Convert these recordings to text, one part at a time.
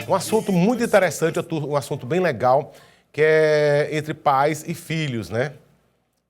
um assunto muito interessante, um assunto bem legal, que é entre pais e filhos, né?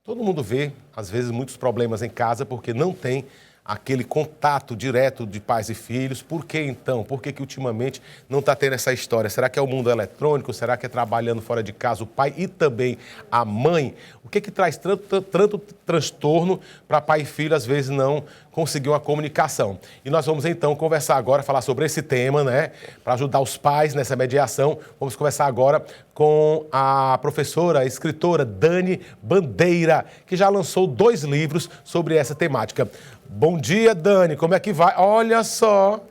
Todo mundo vê, às vezes, muitos problemas em casa porque não tem aquele contato direto de pais e filhos. Por que então? Por que ultimamente não está tendo essa história? Será que é o mundo eletrônico? Será que é trabalhando fora de casa o pai e também a mãe? O que traz tanto transtorno para pai e filho, às vezes, não conseguir uma comunicação? E nós vamos então conversar agora, falar sobre esse tema, né? Para ajudar os pais nessa mediação. Vamos conversar agora com a professora, a escritora Dani Bandeira, que já lançou 2 livros sobre essa temática. Bom dia, Dani, como é que vai? Olha só,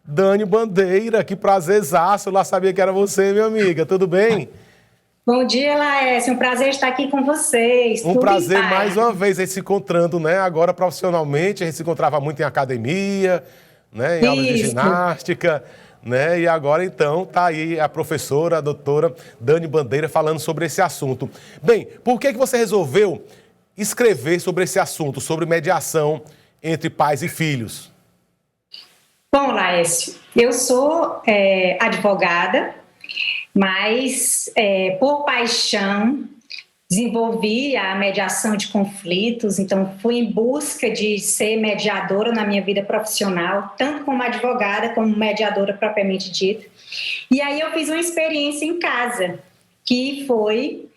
Dani Bandeira, que prazerzaço, lá sabia que era você, minha amiga, tudo bem? Bom dia, Laércio, um prazer estar aqui com vocês. Um Tudo prazer em paz. mais uma vez a gente se encontrando, né? Agora profissionalmente, a gente se encontrava muito em academia, né? Em aulas de Isso. ginástica, né? E agora então tá aí a professora, a doutora Dani Bandeira falando sobre esse assunto. Bem, por que você resolveu escrever sobre esse assunto, sobre mediação entre pais e filhos? Bom, Laércio, eu sou advogada, mas por paixão desenvolvi a mediação de conflitos, então fui em busca de ser mediadora na minha vida profissional, tanto como advogada como mediadora propriamente dita. E aí eu fiz uma experiência em casa, que foi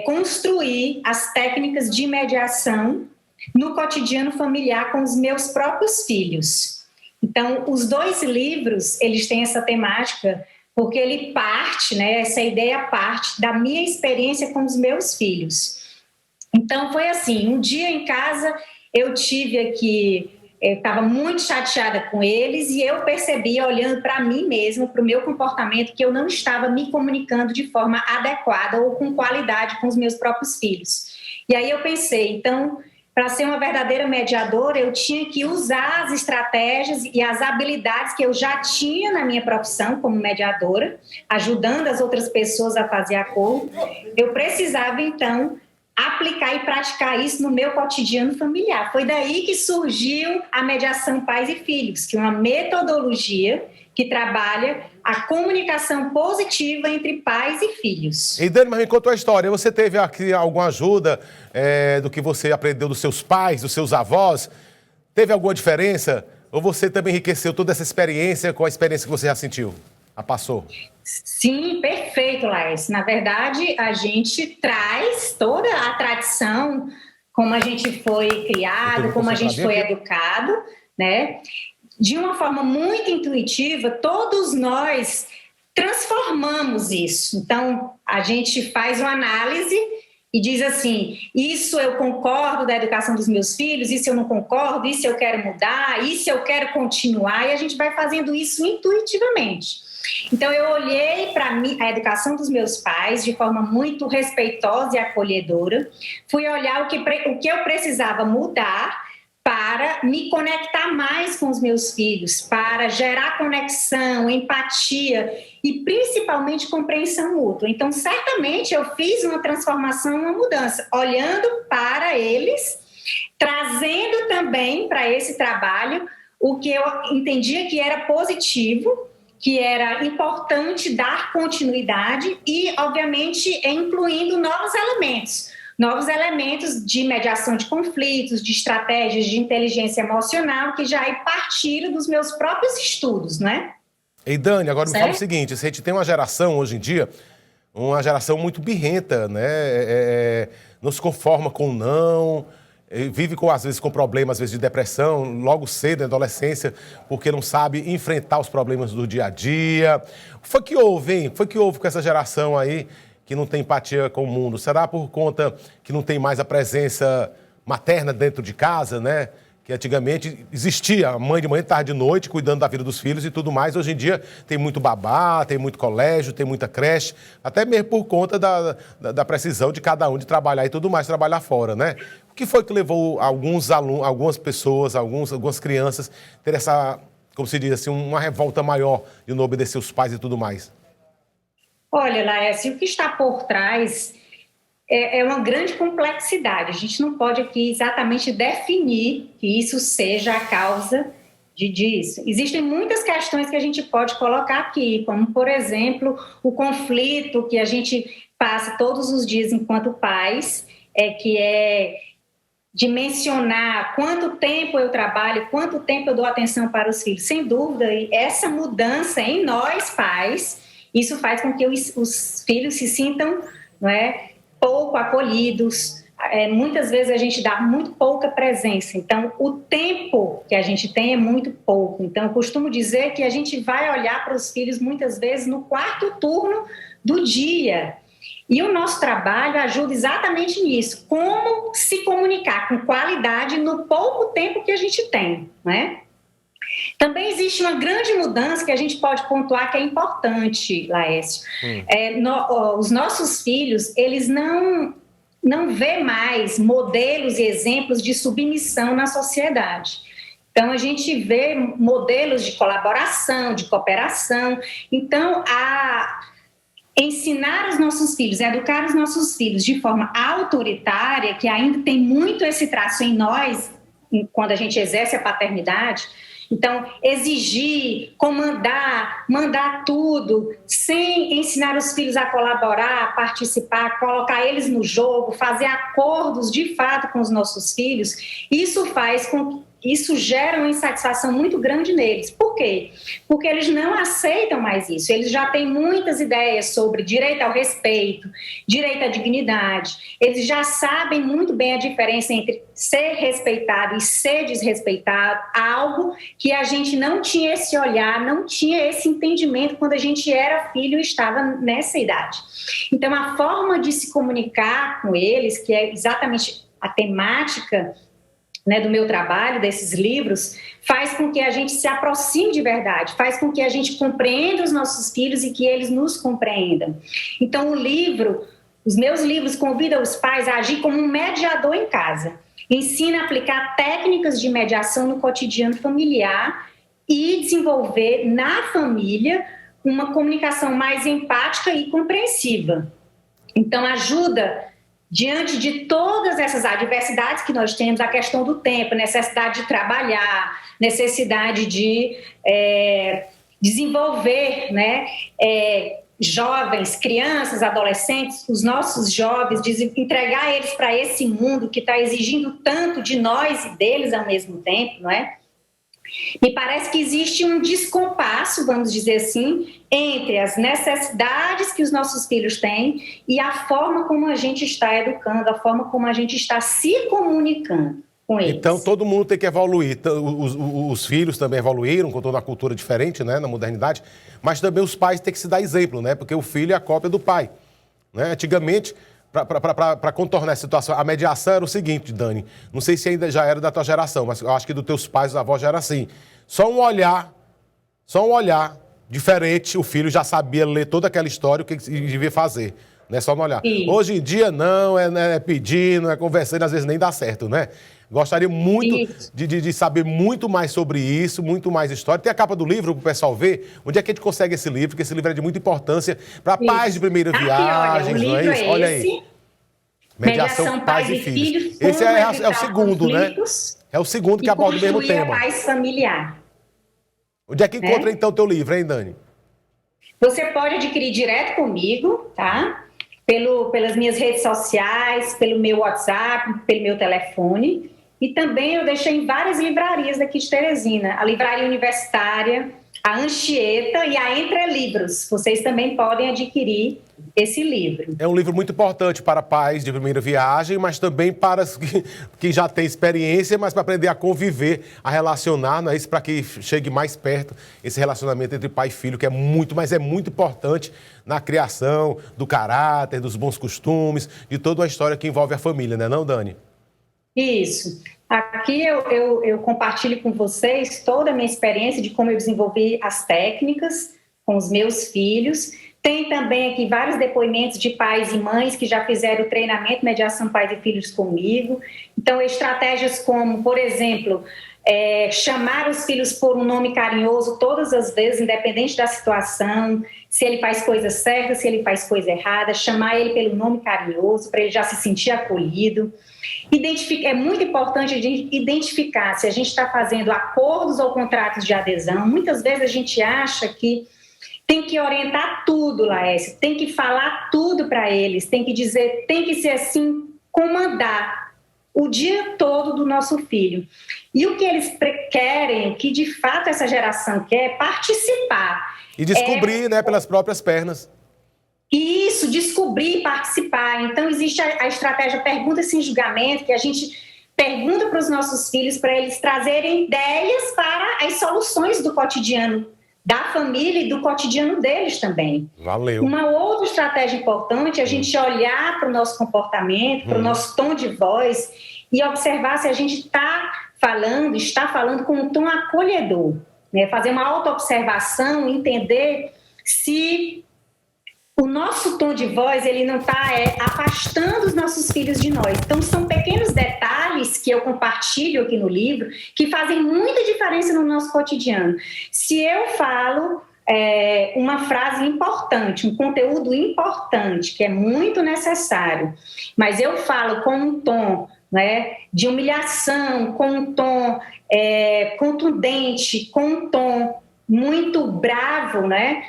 construir as técnicas de mediação no cotidiano familiar com os meus próprios filhos. Então, os 2 livros, eles têm essa temática, porque ele parte, né, essa ideia parte da minha experiência com os meus filhos. Então, foi assim, um dia em casa, eu tive aqui, eu estava muito chateada com eles e eu percebi, olhando para mim mesma, para o meu comportamento, que eu não estava me comunicando de forma adequada ou com qualidade com os meus próprios filhos. E aí eu pensei, então, para ser uma verdadeira mediadora, eu tinha que usar as estratégias e as habilidades que eu já tinha na minha profissão como mediadora, ajudando as outras pessoas a fazer acordo. Eu precisava, então, aplicar e praticar isso no meu cotidiano familiar. Foi daí que surgiu a mediação pais e filhos, que é uma metodologia que trabalha a comunicação positiva entre pais e filhos. E Dani, mas me contou a história. Você teve aqui alguma ajuda do que você aprendeu dos seus pais, dos seus avós? Teve alguma diferença? Ou você também enriqueceu toda essa experiência com a experiência que você já sentiu? Passou? Sim, perfeito, Laércio. Na verdade, a gente traz toda a tradição, como a gente foi criado, como a gente foi educado, né? De uma forma muito intuitiva, todos nós transformamos isso. Então, a gente faz uma análise e diz assim, isso eu concordo da educação dos meus filhos, isso eu não concordo, isso eu quero mudar, isso eu quero continuar, e a gente vai fazendo isso intuitivamente. Então, eu olhei para a educação dos meus pais de forma muito respeitosa e acolhedora, fui olhar o que eu precisava mudar para me conectar mais com os meus filhos, para gerar conexão, empatia e principalmente compreensão mútua. Então, certamente eu fiz uma transformação, uma mudança, olhando para eles, trazendo também para esse trabalho o que eu entendia que era positivo, que era importante dar continuidade e, obviamente, incluindo novos elementos de mediação de conflitos, de estratégias de inteligência emocional, que já partiram dos meus próprios estudos, né? E Dani, agora certo? Me fala o seguinte, a gente tem uma geração hoje em dia, uma geração muito birrenta, né? Não se conforma com o não, vive às vezes com problemas, às vezes de depressão, logo cedo na adolescência, porque não sabe enfrentar os problemas do dia a dia. O que foi que houve, hein? O que foi que houve com essa geração aí que não tem empatia com o mundo? Será por conta que não tem mais a presença materna dentro de casa, né? Que antigamente existia, a mãe de manhã estava de noite cuidando da vida dos filhos e tudo mais. Hoje em dia tem muito babá, tem muito colégio, tem muita creche, até mesmo por conta da precisão de cada um de trabalhar e tudo mais, trabalhar fora, né? O que foi que levou alguns alunos, algumas pessoas, algumas crianças ter essa, como se diz assim, uma revolta maior de não obedecer os pais e tudo mais? Olha, Laércio, o que está por trás é uma grande complexidade. A gente não pode aqui exatamente definir que isso seja a causa disso. Existem muitas questões que a gente pode colocar aqui, como, por exemplo, o conflito que a gente passa todos os dias enquanto pais, que é de mencionar quanto tempo eu trabalho, quanto tempo eu dou atenção para os filhos. Sem dúvida, essa mudança em nós, pais, isso faz com que os filhos se sintam, não é, pouco acolhidos. Muitas vezes a gente dá muito pouca presença, então o tempo que a gente tem é muito pouco. Então eu costumo dizer que a gente vai olhar para os filhos muitas vezes no quarto turno do dia. E o nosso trabalho ajuda exatamente nisso, como se comunicar com qualidade no pouco tempo que a gente tem, né? Também existe uma grande mudança que a gente pode pontuar que é importante, Laércio. Os nossos filhos, eles não vê mais modelos e exemplos de submissão na sociedade. Então, a gente vê modelos de colaboração, de cooperação. Então, ensinar os nossos filhos, educar os nossos filhos de forma autoritária, que ainda tem muito esse traço em nós, quando a gente exerce a paternidade. Então, exigir, comandar, mandar tudo, sem ensinar os filhos a colaborar, a participar, colocar eles no jogo, fazer acordos de fato com os nossos filhos, isso gera uma insatisfação muito grande neles. Por quê? Porque eles não aceitam mais isso. Eles já têm muitas ideias sobre direito ao respeito, direito à dignidade. Eles já sabem muito bem a diferença entre ser respeitado e ser desrespeitado, algo que a gente não tinha esse olhar, não tinha esse entendimento quando a gente era filho e estava nessa idade. Então, a forma de se comunicar com eles, que é exatamente a temática, né, do meu trabalho, desses livros, faz com que a gente se aproxime de verdade, faz com que a gente compreenda os nossos filhos e que eles nos compreendam. Então, os meus livros convidam os pais a agir como um mediador em casa, ensina a aplicar técnicas de mediação no cotidiano familiar e desenvolver na família uma comunicação mais empática e compreensiva. Então, ajuda. Diante de todas essas adversidades que nós temos, a questão do tempo, necessidade de trabalhar, necessidade de desenvolver, né, jovens, crianças, adolescentes, os nossos jovens, entregar eles para esse mundo que está exigindo tanto de nós e deles ao mesmo tempo, não é? Me parece que existe um descompasso, vamos dizer assim, entre as necessidades que os nossos filhos têm e a forma como a gente está educando, a forma como a gente está se comunicando com eles. Então, todo mundo tem que evoluir. Os filhos também evoluíram com toda uma cultura diferente, né, na modernidade, mas também os pais têm que se dar exemplo, né, porque o filho é a cópia do pai. Né? Antigamente, para contornar essa situação, a mediação era o seguinte, Dani, não sei se ainda já era da tua geração, mas eu acho que dos teus pais, dos avós já era assim. Só um olhar diferente, o filho já sabia ler toda aquela história, o que devia fazer, né? Só no olhar. Sim. Hoje em dia não, é pedindo, é conversando, às vezes nem dá certo, né? Gostaria muito de saber muito mais sobre isso, muito mais história. Tem a capa do livro para o pessoal ver. Onde é que a gente consegue esse livro? Porque esse livro é de muita importância para pais de primeira viagem, não é isso? Olha aí. Mediação Pais e Filhos. Esse é o segundo, né? É o segundo que aborda o mesmo tema. Paz familiar. Onde é que encontra, então, o teu livro, hein, Dani? Você pode adquirir direto comigo, tá? Pelas minhas redes sociais, pelo meu WhatsApp, pelo meu telefone. E também eu deixei em várias livrarias daqui de Teresina. A Livraria Universitária, a Anchieta e a Entre Livros. Vocês também podem adquirir esse livro. É um livro muito importante para pais de primeira viagem, mas também para que já têm experiência, mas para aprender a conviver, a relacionar, não é isso? Para que chegue mais perto esse relacionamento entre pai e filho, que é muito importante na criação do caráter, dos bons costumes, de toda a história que envolve a família, não é não, Dani? Isso. Aqui eu compartilho com vocês toda a minha experiência de como eu desenvolvi as técnicas com os meus filhos. Tem também aqui vários depoimentos de pais e mães que já fizeram o treinamento Mediação Pais e Filhos comigo. Então, estratégias como, por exemplo, chamar os filhos por um nome carinhoso todas as vezes, independente da situação, se ele faz coisa certa, se ele faz coisa errada, chamar ele pelo nome carinhoso, para ele já se sentir acolhido. É muito importante a gente identificar se a gente está fazendo acordos ou contratos de adesão. Muitas vezes a gente acha que tem que orientar tudo, Laércio, tem que falar tudo para eles, tem que dizer, tem que ser assim, comandar o dia todo do nosso filho. E o que eles querem, que de fato essa geração quer, é participar. E descobrir, né, pelas próprias pernas. Isso, descobrir e participar. Então, existe a estratégia Pergunta Sem Julgamento, que a gente pergunta para os nossos filhos, para eles trazerem ideias para as soluções do cotidiano da família e do cotidiano deles também. Valeu. Uma outra estratégia importante é a gente olhar para o nosso comportamento, para o nosso tom de voz e observar se a gente está falando com um tom acolhedor, né? Fazer uma autoobservação, entender se o nosso tom de voz ele não está afastando os nossos filhos de nós. Então, são pequenos detalhes que eu compartilho aqui no livro que fazem muita diferença no nosso cotidiano. Se eu falo uma frase importante, um conteúdo importante, que é muito necessário, mas eu falo com um tom, né, de humilhação, com um tom contundente, com um tom muito bravo, né?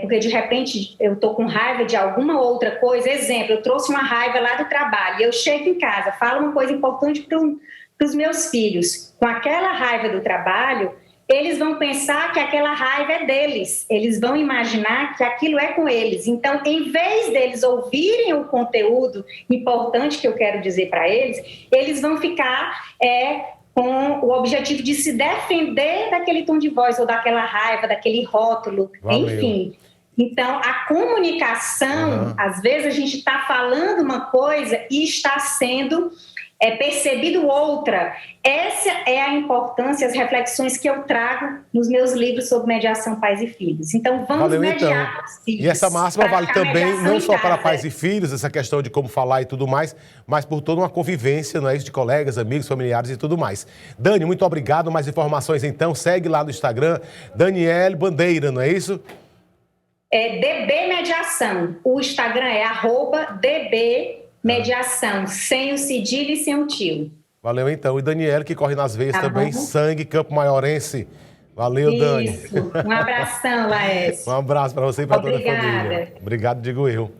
Porque de repente eu estou com raiva de alguma outra coisa. Exemplo, eu trouxe uma raiva lá do trabalho e eu chego em casa, falo uma coisa importante para os meus filhos. Com aquela raiva do trabalho, eles vão pensar que aquela raiva é deles. Eles vão imaginar que aquilo é com eles. Então, em vez deles ouvirem o conteúdo importante que eu quero dizer para eles, eles vão ficar com o objetivo de se defender daquele tom de voz ou daquela raiva, daquele rótulo, Valeu. Enfim. Então, a comunicação, às vezes a gente está falando uma coisa e está sendo percebido outra. Essa é a importância, as reflexões que eu trago nos meus livros sobre mediação pais e filhos. Então, vamos mediar os filhos. E essa máxima vale também não só para pais e filhos, essa questão de como falar e tudo mais, mas por toda uma convivência, não é isso, de colegas, amigos, familiares e tudo mais. Dani, muito obrigado. Mais informações, então, segue lá no Instagram, Daniele Bandeira, não é isso? DB Mediação. O Instagram é @DB Mediação, sem o cedilho e sem o tio. Valeu, então. E Daniele, que corre nas veias também, bom? sangue Campo Maiorense. Valeu, Dani. Isso. Um abração, Laércio. Um abraço para você e para toda a família. Obrigada. Obrigado, digo eu.